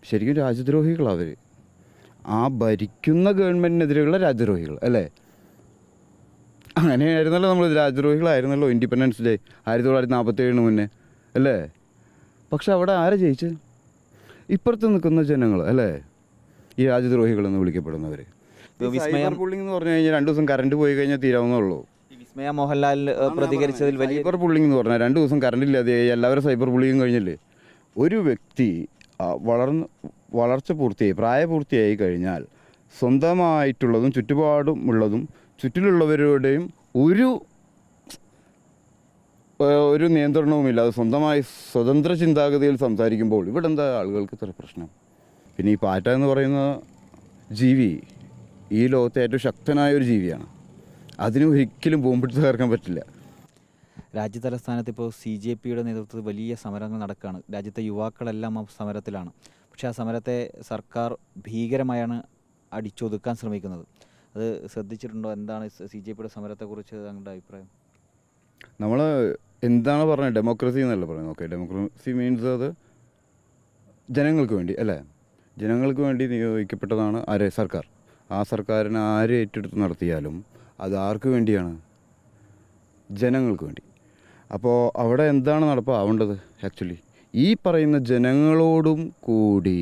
ശരിക്കും രാജ്യദ്രോഹികളാണ് അവർ. ആ ഭരിക്കുന്ന ഗവൺമെൻറ്റിനെതിരെയുള്ള രാജ്യദ്രോഹികൾ അല്ലേ? അങ്ങനെയായിരുന്നല്ലോ നമ്മൾ, രാജ്യദ്രോഹികളായിരുന്നല്ലോ ഇൻഡിപെൻഡൻസ് ഡേ 1947 മുന്നേ അല്ലേ? പക്ഷെ അവിടെ ആരെ ജയിച്ച്? ഇപ്പുറത്ത് നിൽക്കുന്ന ജനങ്ങൾ അല്ലേ, ഈ രാജ്യദ്രോഹികളെന്ന് വിളിക്കപ്പെടുന്നവർ. സൈബർ ബുള്ളിംഗ് എന്ന് പറഞ്ഞു കഴിഞ്ഞാൽ 2 ദിവസം കറണ്ട് പോയി കഴിഞ്ഞാൽ തീരാവുന്നുള്ളൂ. വിസ്മയ മോഹൻലാൽ പ്രതികരിച്ചതിൽ വലിയ സൈബർ ബുള്ളിംഗ് എന്ന് പറഞ്ഞാൽ 2 ദിവസം കറണ്ട് ഇല്ലാതെ എല്ലാവരും സൈബർ ബുള്ളിങ് കഴിഞ്ഞില്ലേ? ഒരു വ്യക്തി വളർച്ച പൂർത്തിയായി, പ്രായപൂർത്തിയായി കഴിഞ്ഞാൽ സ്വന്തമായിട്ടുള്ളതും ചുറ്റുപാടുമുള്ളതും ചുറ്റിലുള്ളവരുടെയും ഒരു നിയന്ത്രണവുമില്ലാതെ സ്വന്തമായി സ്വതന്ത്ര ചിന്താഗതിയിൽ സംസാരിക്കുമ്പോൾ ഇവിടെ എന്താ ആളുകൾക്ക് ഇത്ര പ്രശ്നം? പിന്നെ ഈ പാറ്റ എന്ന് പറയുന്ന ജീവി ഈ ലോകത്തെ ഏറ്റവും ശക്തനായ ഒരു ജീവിയാണ്. അതിന് ഒരിക്കലും ബോംബിട്ട് തകർക്കാൻ പറ്റില്ല. രാജ്യതലസ്ഥാനത്ത് ഇപ്പോൾ CJPയുടെ നേതൃത്വത്തിൽ വലിയ സമരങ്ങൾ നടക്കുകയാണ്. രാജ്യത്തെ യുവാക്കളെല്ലാം ആ സമരത്തിലാണ്. പക്ഷേ ആ സമരത്തെ സർക്കാർ ഭീകരമായാണ് അടിച്ചൊതുക്കാൻ ശ്രമിക്കുന്നത്. അത് ശ്രദ്ധിച്ചിട്ടുണ്ടോ? എന്താണ് CJPയുടെ സമരത്തെക്കുറിച്ച് താങ്കളുടെ അഭിപ്രായം? നമ്മൾ എന്താണ് പറഞ്ഞത്? ഡെമോക്രസി എന്നല്ല പറയുന്നത്. ഓക്കെ, ഡെമോക്രസി മീൻസ് അത് ജനങ്ങൾക്ക് വേണ്ടി അല്ലേ? ജനങ്ങൾക്ക് വേണ്ടി നിയോഗിക്കപ്പെട്ടതാണ് ആരെ? സർക്കാർ. ആ സർക്കാരിനെ ആര് ഏറ്റെടുത്ത് നടത്തിയാലും അത് ആർക്ക് വേണ്ടിയാണ്? ജനങ്ങൾക്ക് വേണ്ടി. അപ്പോൾ അവിടെ എന്താണ് നടപ്പാവേണ്ടത്? ആക്ച്വലി ഈ പറയുന്ന ജനങ്ങളോടും കൂടി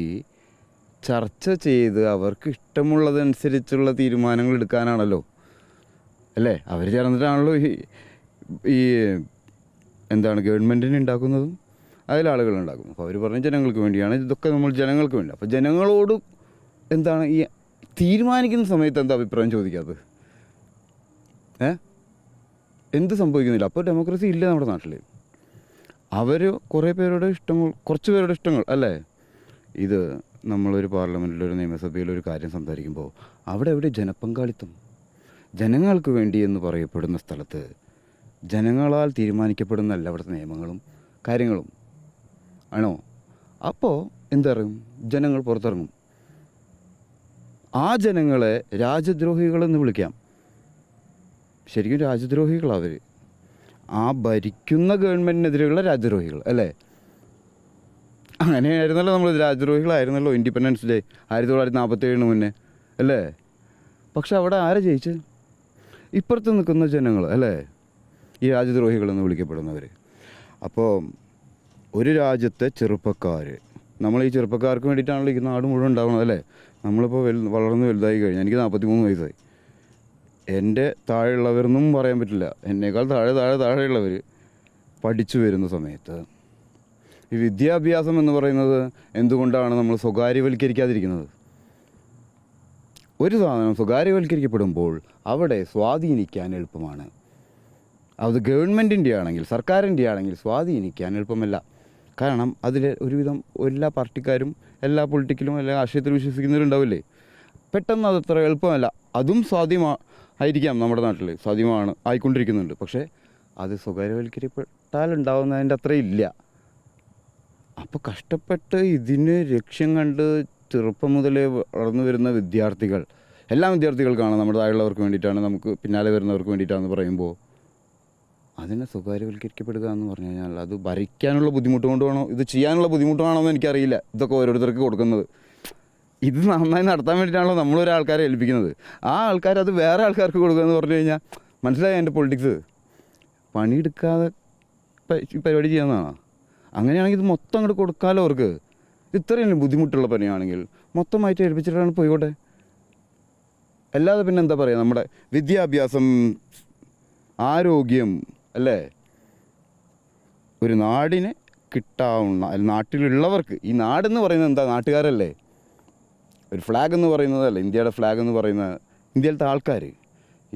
ചർച്ച ചെയ്ത് അവർക്ക് ഇഷ്ടമുള്ളതനുസരിച്ചുള്ള തീരുമാനങ്ങൾ എടുക്കാനാണല്ലോ അല്ലേ? അവർ ചേർന്നിട്ടാണല്ലോ ഈ എന്താണ് ഗവൺമെൻറ്റിനെ ഉണ്ടാക്കുന്നതും അതിലാളുകൾ ഉണ്ടാക്കും. അപ്പോൾ അവർ പറഞ്ഞ ജനങ്ങൾക്ക് വേണ്ടിയാണ്, ഇതൊക്കെ നമ്മൾ ജനങ്ങൾക്ക് വേണ്ടി. അപ്പോൾ ജനങ്ങളോട് എന്താണ് ഈ തീരുമാനിക്കുന്ന സമയത്ത് എന്താ അഭിപ്രായം ചോദിക്കാത്തത്? എന്ത് സംഭവിക്കുന്നില്ല? അപ്പോൾ ഡെമോക്രസി ഇല്ല നമ്മുടെ നാട്ടിൽ. അവർ കുറച്ച് പേരുടെ ഇഷ്ടങ്ങൾ അല്ലേ? ഇത് നമ്മളൊരു പാർലമെൻറ്റിലൊരു നിയമസഭയിലൊരു കാര്യം സംസാരിക്കുമ്പോൾ അവിടെ എവിടെ ജനപങ്കാളിത്തം? ജനങ്ങൾക്ക് വേണ്ടി എന്ന് പറയപ്പെടുന്ന സ്ഥലത്ത് ജനങ്ങളാൽ തീരുമാനിക്കപ്പെടുന്നല്ല അവിടുത്തെ നിയമങ്ങളും കാര്യങ്ങളും ആണോ? അപ്പോൾ എന്തറിയും? ജനങ്ങൾ പുറത്തിറങ്ങും. ആ ജനങ്ങളെ രാജ്യദ്രോഹികളെന്ന് വിളിക്കാം. ശരിക്കും രാജ്യദ്രോഹികളാണ് അവർ. ആ ഭരിക്കുന്ന ഗവൺമെൻറ്റിനെതിരെയുള്ള രാജ്യദ്രോഹികൾ അല്ലേ? അങ്ങനെയായിരുന്നല്ലോ നമ്മൾ, രാജ്യദ്രോഹികളായിരുന്നല്ലോ ഇൻഡിപെൻഡൻസ് ഡേ 1947 മുന്നേ അല്ലേ? പക്ഷെ അവിടെ ആരെ ജയിച്ച്? ഇപ്പുറത്ത് നിൽക്കുന്ന ജനങ്ങൾ അല്ലേ, ഈ രാജ്യദ്രോഹികളെന്ന് വിളിക്കപ്പെടുന്നവർ. അപ്പോൾ ഒരു രാജ്യത്തെ ചെറുപ്പക്കാർ, നമ്മൾ ഈ ചെറുപ്പക്കാർക്ക് വേണ്ടിയിട്ടാണല്ലോ ഈ നാട് മുഴുവൻ ഉണ്ടാവുന്നത് അല്ലേ? നമ്മളിപ്പോൾ വളർന്ന് വലുതായി കഴിഞ്ഞാൽ എനിക്ക് 43 വയസ്സായി. എൻ്റെ താഴെയുള്ളവരെന്നും പറയാൻ പറ്റില്ല, എന്നേക്കാൾ താഴെയുള്ളവർ പഠിച്ചു വരുന്ന സമയത്ത് ഈ വിദ്യാഭ്യാസം എന്ന് പറയുന്നത് എന്തുകൊണ്ടാണ് നമ്മൾ സ്വകാര്യവൽക്കരിക്കാതിരിക്കുന്നത്? ഒരു സാധനം സ്വകാര്യവൽക്കരിക്കപ്പെടുമ്പോൾ അവിടെ സ്വാധീനിക്കാൻ എളുപ്പമാണ്. അത് ഗവൺമെൻറ്റിൻ്റെ ആണെങ്കിൽ, സർക്കാരിൻ്റെ ആണെങ്കിൽ സ്വാധീനിക്കാൻ എളുപ്പമല്ല. കാരണം അതിൽ ഒരുവിധം എല്ലാ പാർട്ടിക്കാരും എല്ലാ പൊളിറ്റിക്കലും എല്ലാ രാഷ്ട്രീയത്തിലും വിശ്വസിക്കുന്നവരുണ്ടാവില്ലേ? പെട്ടെന്ന് അതത്ര എളുപ്പമല്ല. അതും സാധ്യമായിരിക്കാം, നമ്മുടെ നാട്ടിൽ സാധ്യമാണ്, ആയിക്കൊണ്ടിരിക്കുന്നുണ്ട്. പക്ഷേ അത് സ്വകാര്യവൽക്കരിക്കപ്പെട്ടാൽ ഉണ്ടാവുന്നതിൻ്റെ അത്ര ഇല്ല. അപ്പോൾ കഷ്ടപ്പെട്ട് ഇതിന് ലക്ഷ്യം കണ്ട് ചെറുപ്പം മുതലേ വളർന്നു വരുന്ന വിദ്യാർത്ഥികൾ, എല്ലാ വിദ്യാർത്ഥികൾക്കാണ്, നമ്മുടെ താഴെയുള്ളവർക്ക് വേണ്ടിയിട്ടാണ്, നമുക്ക് പിന്നാലെ വരുന്നവർക്ക് വേണ്ടിയിട്ടാണെന്ന് പറയുമ്പോൾ അതിനെ സ്വകാര്യവൽക്കരിക്കപ്പെടുക എന്ന് പറഞ്ഞു കഴിഞ്ഞാൽ അത് ഭരിക്കാനുള്ള ബുദ്ധിമുട്ട് കൊണ്ടുവേണോ, ഇത് ചെയ്യാനുള്ള ബുദ്ധിമുട്ടാണോ എന്ന് എനിക്കറിയില്ല. ഇതൊക്കെ ഓരോരുത്തർക്ക് കൊടുക്കുന്നത് ഇത് നന്നായി നടത്താൻ വേണ്ടിയിട്ടാണല്ലോ നമ്മളൊരാൾക്കാരെ ഏൽപ്പിക്കുന്നത്. ആ ആൾക്കാർ അത് വേറെ ആൾക്കാർക്ക് കൊടുക്കുക എന്ന് പറഞ്ഞു കഴിഞ്ഞാൽ മനസ്സിലായി എൻ്റെ പൊളിറ്റിക്സ്. പണിയെടുക്കാതെ പരിപാടി ചെയ്യുന്നതാണ്. അങ്ങനെയാണെങ്കിൽ ഇത് മൊത്തം അങ്ങോട്ട് കൊടുക്കാമല്ലോ അവർക്ക്. ഇത്രയും ബുദ്ധിമുട്ടുള്ള പണിയാണെങ്കിൽ മൊത്തമായിട്ട് ഏൽപ്പിച്ചിട്ടാണ് പോയിക്കോട്ടെ. അല്ലാതെ പിന്നെ എന്താ പറയുക, നമ്മുടെ വിദ്യാഭ്യാസം, ആരോഗ്യം അല്ലേ, ഒരു നാടിന് കിട്ടാവുന്ന, നാട്ടിലുള്ളവർക്ക്, ഈ നാടെന്ന് പറയുന്നത് എന്താ, നാട്ടുകാരല്ലേ? ഒരു ഫ്ലാഗ് എന്ന് പറയുന്നതല്ല, ഇന്ത്യയുടെ ഫ്ലാഗ് എന്ന് പറയുന്നത് ഇന്ത്യയിലത്തെ ആൾക്കാർ.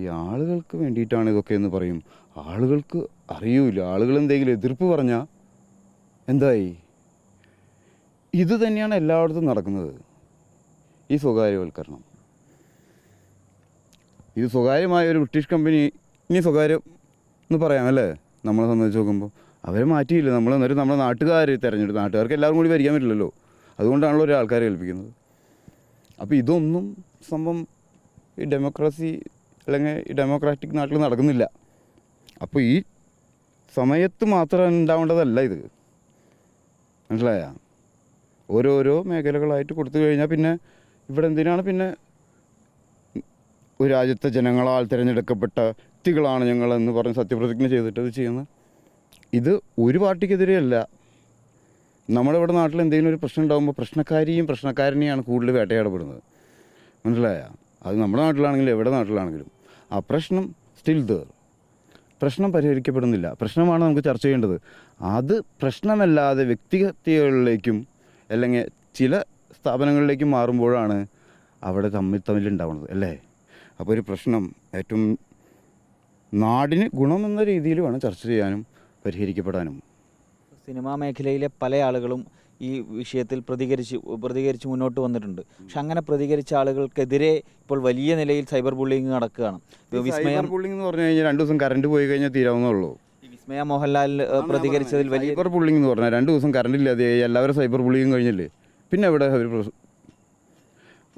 ഈ ആളുകൾക്ക് വേണ്ടിയിട്ടാണ് ഇതൊക്കെ എന്ന് പറയും. ആളുകൾക്ക് അറിയൂല. ആളുകൾ എന്തെങ്കിലും എതിർപ്പ് പറഞ്ഞാൽ എന്തായി? ഇത് തന്നെയാണ് എല്ലായിടത്തും നടക്കുന്നത്, ഈ സ്വകാര്യവൽക്കരണം. ഇത് സ്വകാര്യമായ ഒരു ബ്രിട്ടീഷ് കമ്പനി ഇനി സ്വകാര്യം എന്ന് പറയാമല്ലേ? നമ്മളെ സംബന്ധിച്ച് നോക്കുമ്പോൾ അവരെ മാറ്റിയില്ല. എന്നിട്ട് നമ്മുടെ നാട്ടുകാർ തിരഞ്ഞെടുത്ത്, നാട്ടുകാർക്ക് എല്ലാവരും കൂടി ഭരിക്കാൻ പറ്റില്ലല്ലോ. അതുകൊണ്ടാണല്ലോ ഒരു ആൾക്കാരെ ഏൽപ്പിക്കുന്നത്. അപ്പോൾ ഇതൊന്നും സംഭവം ഈ ഡെമോക്രസി അല്ലെങ്കിൽ ഈ ഡെമോക്രാറ്റിക് നാട്ടിൽ നടക്കുന്നില്ല. അപ്പോൾ ഈ സമയത്ത് മാത്രം ഉണ്ടാവേണ്ടതല്ല ഇത്, മനസ്സിലായ? ഓരോരോ മേഖലകളായിട്ട് കൊടുത്തു കഴിഞ്ഞാൽ പിന്നെ ഇവിടെ എന്തിനാണ് പിന്നെ ഒരു രാജ്യത്തെ ജനങ്ങളാൽ തിരഞ്ഞെടുക്കപ്പെട്ട വ്യക്തികളാണ് ഞങ്ങളെന്ന് പറഞ്ഞ് സത്യപ്രതിജ്ഞ ചെയ്തിട്ട് ഇത് ചെയ്യുന്നത്. ഇത് ഒരു പാർട്ടിക്കെതിരെയല്ല. നമ്മുടെ ഇവിടെ നാട്ടിൽ എന്തെങ്കിലും ഒരു പ്രശ്നം ഉണ്ടാകുമ്പോൾ പ്രശ്നക്കാരിയും പ്രശ്നക്കാരനെയാണ് കൂടുതൽ വേട്ടയാടപ്പെടുന്നത്. മനസ്സിലായ? അത് നമ്മുടെ നാട്ടിലാണെങ്കിലും എവിടെ നാട്ടിലാണെങ്കിലും ആ പ്രശ്നം സ്റ്റിൽ ദർ. പ്രശ്നം പരിഹരിക്കപ്പെടുന്നില്ല. പ്രശ്നമാണ് നമുക്ക് ചർച്ച ചെയ്യേണ്ടത്. അത് പ്രശ്നമല്ലാതെ വ്യക്തിഹത്യകളിലേക്കും അല്ലെങ്കിൽ ചില സ്ഥാപനങ്ങളിലേക്കും മാറുമ്പോഴാണ് അവിടെ തമ്മിലുണ്ടാവുന്നത് അല്ലേ? അപ്പോൾ ഒരു പ്രശ്നം ഏറ്റവും നാടിന് ഗുണമെന്ന രീതിയിൽ വേണം ചർച്ച ചെയ്യാനും പരിഹരിക്കപ്പെടാനും. സിനിമാ മേഖലയിലെ പല ആളുകളും ഈ വിഷയത്തിൽ പ്രതികരിച്ച് മുന്നോട്ട് വന്നിട്ടുണ്ട്. പക്ഷെ അങ്ങനെ പ്രതികരിച്ച ആളുകൾക്കെതിരെ ഇപ്പോൾ വലിയ നിലയിൽ സൈബർ ബുള്ളിങ് നടക്കുകയാണ്. സൈബർ ബുള്ളിങ് എന്ന് പറഞ്ഞു കഴിഞ്ഞാൽ 2 ദിവസം കറണ്ട് പോയി കഴിഞ്ഞാൽ തീരാവുന്നുള്ളൂ. വിസ്മയ മോഹൻലാൽ പ്രതികരിച്ചതിൽ വലിയ സൈബർ ബുള്ളിങ് എന്ന് പറഞ്ഞാൽ 2 ദിവസം കറണ്ട് ഇല്ലാതെ എല്ലാവരും സൈബർ ബുള്ളിങ് കഴിഞ്ഞില്ലേ? പിന്നെ എവിടെ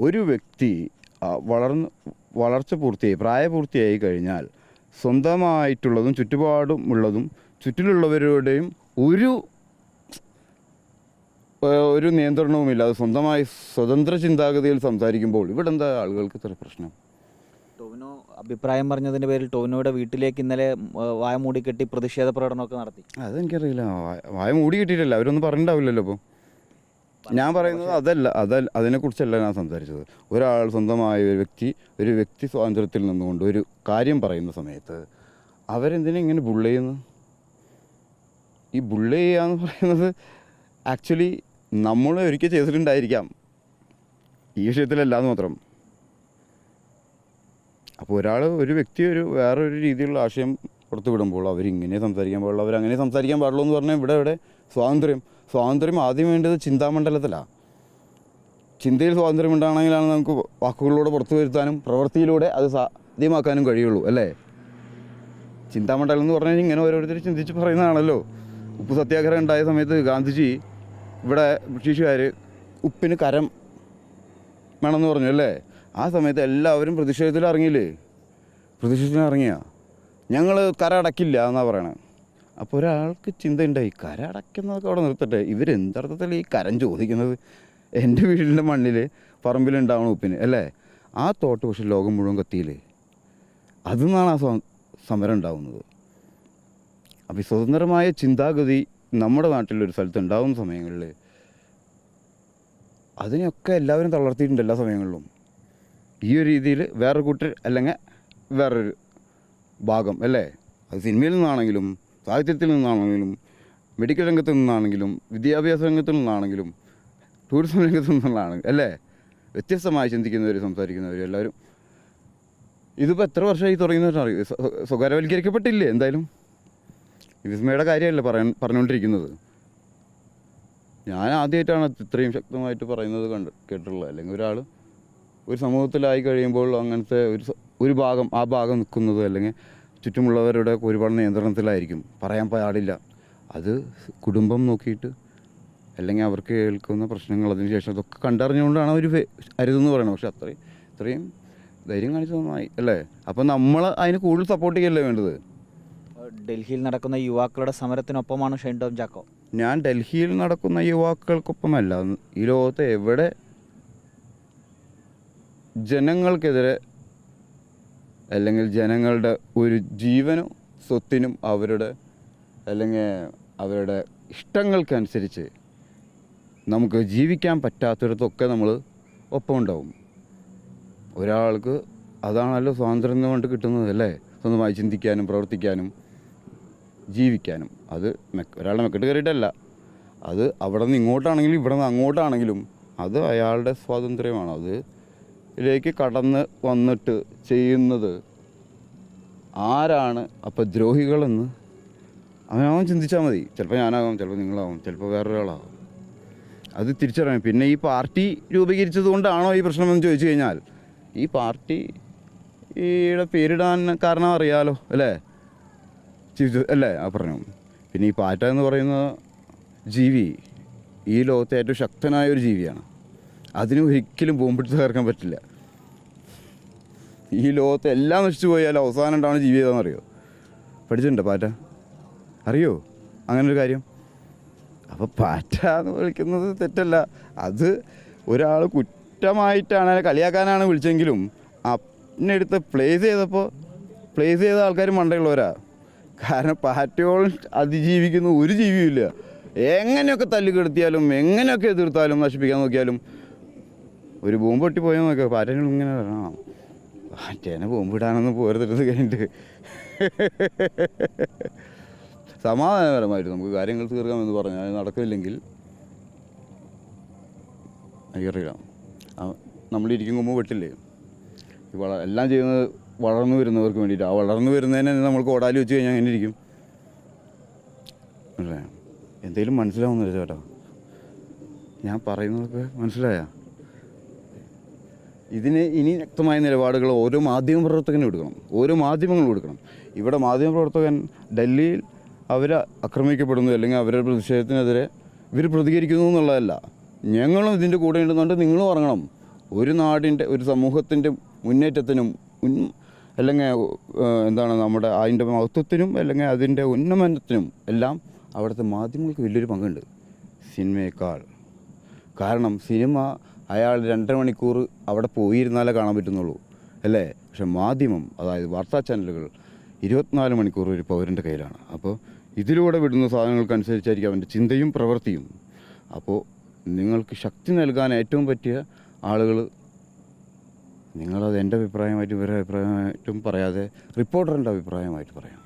ഒരു വ്യക്തി വളർച്ച പൂർത്തിയായി പ്രായപൂർത്തിയായി കഴിഞ്ഞാൽ സ്വന്തമായിട്ടുള്ളതും ചുറ്റുപാടുമുള്ളതും ചുറ്റിലുള്ളവരുടെയും ഒരു നിയന്ത്രണവുമില്ലാതെ സ്വന്തമായി സ്വതന്ത്ര ചിന്താഗതിയിൽ സംസാരിക്കുമ്പോൾ ഇവിടെ എന്താ ആളുകൾക്ക് ഇത്ര പ്രശ്നം? ടോവിനോ അഭിപ്രായം പറഞ്ഞതിൻ്റെ പേരിൽ ടോവിനോയുടെ വീട്ടിലേക്ക് ഇന്നലെ വായ മൂടി കെട്ടി പ്രതിഷേധ പ്രകടനമൊക്കെ നടത്തി. അതെനിക്കറിയില്ല. വായ മൂടി കെട്ടിയിട്ടില്ല. അവരൊന്നും പറഞ്ഞിട്ടുണ്ടാവില്ലല്ലോ. അപ്പോൾ ഞാൻ പറയുന്നത് അതിനെക്കുറിച്ചല്ല ഞാൻ സംസാരിച്ചത്. ഒരാൾ സ്വന്തമായ ഒരു വ്യക്തി സ്വാതന്ത്ര്യത്തിൽ നിന്നുകൊണ്ട് ഒരു കാര്യം പറയുന്ന സമയത്ത് അവരെന്തിനാ ഇങ്ങനെ ബുള്ള് ചെയ്യുന്നു? ഈ ബുള്ള് ചെയ്യാന്ന് പറയുന്നത് ആക്ച്വലി നമ്മൾ ഒരിക്കൽ ചെയ്തിട്ടുണ്ടായിരിക്കാം, ഈ വിഷയത്തിലല്ലാന്ന് മാത്രം. അപ്പോൾ ഒരു വ്യക്തി വേറൊരു രീതിയിലുള്ള ആശയം പുറത്തു വിടുമ്പോൾ അവരിങ്ങനെ സംസാരിക്കാൻ പാടുള്ളൂ, അവരങ്ങനെ സംസാരിക്കാൻ പാടുള്ളൂ എന്ന് പറഞ്ഞാൽ ഇവിടെ സ്വാതന്ത്ര്യം ആദ്യം വേണ്ടത് ചിന്താമണ്ഡലത്തിലാണ്. ചിന്തയിൽ സ്വാതന്ത്ര്യം ഉണ്ടാകണമെങ്കിലാണ് നമുക്ക് വാക്കുകളിലൂടെ പുറത്തു വരുത്താനും പ്രവൃത്തിയിലൂടെ അത് സാധ്യമാക്കാനും കഴിയുള്ളൂ അല്ലേ? ചിന്താമണ്ഡലം എന്ന് പറഞ്ഞാൽ ഇങ്ങനെ ഓരോരുത്തർ ചിന്തിച്ച് പറയുന്നതാണല്ലോ. ഉപ്പ് സത്യാഗ്രഹം ഉണ്ടായ സമയത്ത് ഗാന്ധിജി ഇവിടെ ബ്രിട്ടീഷുകാർ ഉപ്പിന് കരം വേണമെന്ന് പറഞ്ഞു അല്ലേ? ആ സമയത്ത് എല്ലാവരും പ്രതിഷേധത്തിലിറങ്ങിയ ഞങ്ങൾ കര അടക്കില്ല എന്നാണ് പറയണത്. അപ്പോൾ ഒരാൾക്ക് ചിന്ത ഉണ്ടായി, കര അടയ്ക്കുന്നതൊക്കെ അവിടെ നിർത്തട്ടെ, ഇവരെന്തർത്ഥത്തിൽ ഈ കരം ചോദിക്കുന്നത്? എൻ്റെ വീടിൻ്റെ മണ്ണിൽ പറമ്പിലുണ്ടാവണം ഉപ്പിന് അല്ലേ? ആ തോട്ട് പക്ഷെ ലോകം മുഴുവൻ കത്തിയില്ലേ? അതിൽ നിന്നാണ് ആ സമരം ഉണ്ടാവുന്നത്. അപ്പോൾ ഈ സ്വതന്ത്രമായ ചിന്താഗതി നമ്മുടെ നാട്ടിലൊരു സ്ഥലത്ത് ഉണ്ടാകുന്ന സമയങ്ങളിൽ അതിനെയൊക്കെ എല്ലാവരും തളർത്തിയിട്ടുണ്ട് എല്ലാ സമയങ്ങളിലും. ഈ ഒരു രീതിയിൽ വേറൊരു കൂട്ടർ അല്ലെങ്കിൽ വേറൊരു ഭാഗം അല്ലേ? അത് സിനിമയിൽ നിന്നാണെങ്കിലും സാഹിത്യത്തിൽ നിന്നാണെങ്കിലും മെഡിക്കൽ രംഗത്ത് നിന്നാണെങ്കിലും വിദ്യാഭ്യാസ രംഗത്ത് നിന്നാണെങ്കിലും ടൂറിസം രംഗത്ത് നിന്നുള്ളതാണ് അല്ലേ? വ്യത്യസ്തമായി ചിന്തിക്കുന്നവർ സംസാരിക്കുന്നവർ എല്ലാവരും ഇതിപ്പോൾ എത്ര വർഷമായി തുടങ്ങുന്നവരറിയും. സ്വകാര്യവൽക്കരിക്കപ്പെട്ടില്ലേ? എന്തായാലും വിസ്മയുടെ കാര്യമല്ല പറഞ്ഞുകൊണ്ടിരിക്കുന്നത്. ഞാൻ ആദ്യമായിട്ടാണ് ഇത്രയും ശക്തമായിട്ട് പറയുന്നത് കേട്ടിട്ടുള്ളത്. അല്ലെങ്കിൽ ഒരാൾ ഒരു സമൂഹത്തിലായി കഴിയുമ്പോൾ അങ്ങനത്തെ ഒരു ഭാഗം ആ ഭാഗം നിൽക്കുന്നത് അല്ലെങ്കിൽ ചുറ്റുമുള്ളവരുടെ ഒരുപാട് നിയന്ത്രണത്തിലായിരിക്കും. പറയാൻ പാടില്ല. അത് കുടുംബം നോക്കിയിട്ട് അല്ലെങ്കിൽ അവർക്ക് കേൾക്കുന്ന പ്രശ്നങ്ങൾ അതിന് ശേഷം അതൊക്കെ കണ്ടറിഞ്ഞുകൊണ്ടാണ് അവർ അരുതെന്ന് പറയുന്നത്. പക്ഷെ ഇത്രയും ധൈര്യം കാണിച്ചത് നന്നായി അല്ലേ? അപ്പം നമ്മൾ അതിന് കൂടുതൽ സപ്പോർട്ട് ചെയ്യല്ലേ വേണ്ടത്? ഡൽഹിയിൽ നടക്കുന്ന യുവാക്കളുടെ സമരത്തിനൊപ്പമാണ് ഷൈൻ ടോം ചാക്കോ. ഞാൻ ഡൽഹിയിൽ നടക്കുന്ന യുവാക്കൾക്കൊപ്പമല്ല. ഈ ലോകത്തെ എവിടെ ജനങ്ങൾക്കെതിരെ അല്ലെങ്കിൽ ജനങ്ങളുടെ ഒരു ജീവനും സ്വത്തിനും അല്ലെങ്കിൽ അവരുടെ ഇഷ്ടങ്ങൾക്കനുസരിച്ച് നമുക്ക് ജീവിക്കാൻ പറ്റാത്തിടത്തൊക്കെ നമ്മൾ ഒപ്പമുണ്ടാവും. ഒരാൾക്ക് അതാണല്ലോ സ്വാതന്ത്ര്യം കൊണ്ട് കിട്ടുന്നത് അല്ലേ? സ്വന്തമായി ചിന്തിക്കാനും പ്രവർത്തിക്കാനും ജീവിക്കാനും. അത് ഒരാളുടെ മെക്കെട്ട് കയറിയിട്ടല്ല, അത് അവിടെ നിന്ന് ഇങ്ങോട്ടാണെങ്കിലും ഇവിടെ നിന്ന് അങ്ങോട്ടാണെങ്കിലും അത് അയാളുടെ സ്വാതന്ത്ര്യമാണ്. അതിലേക്ക് കടന്ന് വന്നിട്ട് ചെയ്യുന്നത് ആരാണ് അപ്പോൾ ദ്രോഹികളെന്ന് അവൻ ചിന്തിച്ചാൽ മതി. ചിലപ്പോൾ ഞാനാകാം, ചിലപ്പോൾ നിങ്ങളാവും, ചിലപ്പോൾ വേറൊരാളാവും. അത് തിരിച്ചറിയാം. പിന്നെ ഈ പാർട്ടി രൂപീകരിച്ചത് കൊണ്ടാണോ ഈ പ്രശ്നമെന്ന് ചോദിച്ചു കഴിഞ്ഞാൽ ഈ പാർട്ടിയുടെ പേരിടാൻ കാരണം അറിയാലോ അല്ലേ? അല്ലേ? ആ പറഞ്ഞു. പിന്നെ ഈ പാറ്റ എന്ന് പറയുന്ന ജീവി ഈ ലോകത്തെ ഏറ്റവും ശക്തനായ ഒരു ജീവിയാണ്. അതിന് ഒരിക്കലും ബോംബിട്ട് തകർക്കാൻ പറ്റില്ല. ഈ ലോകത്തെ എല്ലാം നശിച്ചു പോയാലും അവസാനം ഉണ്ടാവുന്ന ജീവി ഏതാണെന്നറിയോ? പഠിച്ചിട്ടുണ്ടോ പാറ്റ? അറിയോ അങ്ങനൊരു കാര്യം? അപ്പോൾ പാറ്റ എന്ന് വിളിക്കുന്നത് തെറ്റല്ല. അത് ഒരാൾ കുറ്റമായിട്ടാണ് കളിയാക്കാനാണ് വിളിച്ചെങ്കിലും അന്നെടുത്ത് പ്ലേസ് ചെയ്ത ആൾക്കാർ മണ്ടയുള്ളവരാ. കാരണം പാറ്റയോളം അതിജീവിക്കുന്ന ഒരു ജീവിയുമില്ല. എങ്ങനെയൊക്കെ തല്ലുകെടുത്തിയാലും എങ്ങനെയൊക്കെ എതിർത്താലും നശിപ്പിക്കാൻ നോക്കിയാലും ഒരു ബോംബ് പൊട്ടിപ്പോയാൽ നോക്കുക പാറ്റകൾ ഇങ്ങനെ വരണം. പാറ്റേനെ ബോംബിടാനൊന്നും പോരുതെടുത്ത് കഴിഞ്ഞിട്ട് സമാധാനപരമായിട്ട് നമുക്ക് കാര്യങ്ങൾ തീർക്കാമെന്ന് പറഞ്ഞാൽ അത് നടക്കില്ലെങ്കിൽ എനിക്കറിയില്ല. നമ്മളിരിക്കും മുമ്പ് വെട്ടില്ലേ എല്ലാം ചെയ്യുന്നത് വളർന്നു വരുന്നവർക്ക് വേണ്ടിയിട്ട്. ആ വളർന്നു വരുന്നതിനെ നമ്മൾ കോടാലി വെച്ച് കഴിഞ്ഞാൽ എങ്ങനെ ഇരിക്കും അല്ലേ? എന്തെങ്കിലും മനസ്സിലാവുന്നില്ല ചേട്ടാ, ഞാൻ പറയുന്നതൊക്കെ മനസ്സിലായ? ഇതിന് ഇനി വ്യക്തമായ നിലപാടുകൾ ഓരോ മാധ്യമപ്രവർത്തകനും എടുക്കണം, ഓരോ മാധ്യമങ്ങളും എടുക്കണം. ഇവിടെ മാധ്യമപ്രവർത്തകൻ ഡൽഹിയിൽ അവർ ആക്രമിക്കപ്പെടുന്നു അല്ലെങ്കിൽ അവരുടെ പ്രതിഷേധത്തിനെതിരെ ഇവർ പ്രതികരിക്കുന്നു എന്നുള്ളതല്ല. ഞങ്ങളും ഇതിൻ്റെ കൂടെ ഉണ്ടെന്നുണ്ട്. നിങ്ങളും ഇറങ്ങണം. ഒരു നാടിൻ്റെ ഒരു സമൂഹത്തിൻ്റെ മുന്നേറ്റത്തിനും അല്ലെങ്കിൽ എന്താണ് നമ്മുടെ അതിൻ്റെ മഹത്വത്തിനും അല്ലെങ്കിൽ അതിൻ്റെ ഉന്നമനത്തിനും എല്ലാം അവിടുത്തെ മാധ്യമങ്ങൾക്ക് വലിയൊരു പങ്കുണ്ട് സിനിമയേക്കാൾ. കാരണം സിനിമ അയാൾ 2.5 മണിക്കൂർ അവിടെ പോയിരുന്നാലേ കാണാൻ പറ്റുന്നുള്ളൂ അല്ലേ? പക്ഷെ മാധ്യമം, അതായത് വാർത്താ ചാനലുകൾ 24 മണിക്കൂർ ഒരു പൗരൻ്റെ കയ്യിലാണ്. അപ്പോൾ ഇതിലൂടെ വിടുന്ന സാധനങ്ങൾക്കനുസരിച്ചായിരിക്കും അവൻ്റെ ചിന്തയും പ്രവൃത്തിയും. അപ്പോൾ നിങ്ങൾക്ക് ശക്തി നൽകാൻ ഏറ്റവും പറ്റിയ ആളുകൾ നിങ്ങളത് എൻ്റെ അഭിപ്രായമായിട്ടും ഇവരുടെ അഭിപ്രായമായിട്ടും പറയാതെ റിപ്പോർട്ടറിൻ്റെ അഭിപ്രായമായിട്ട് പറയാം.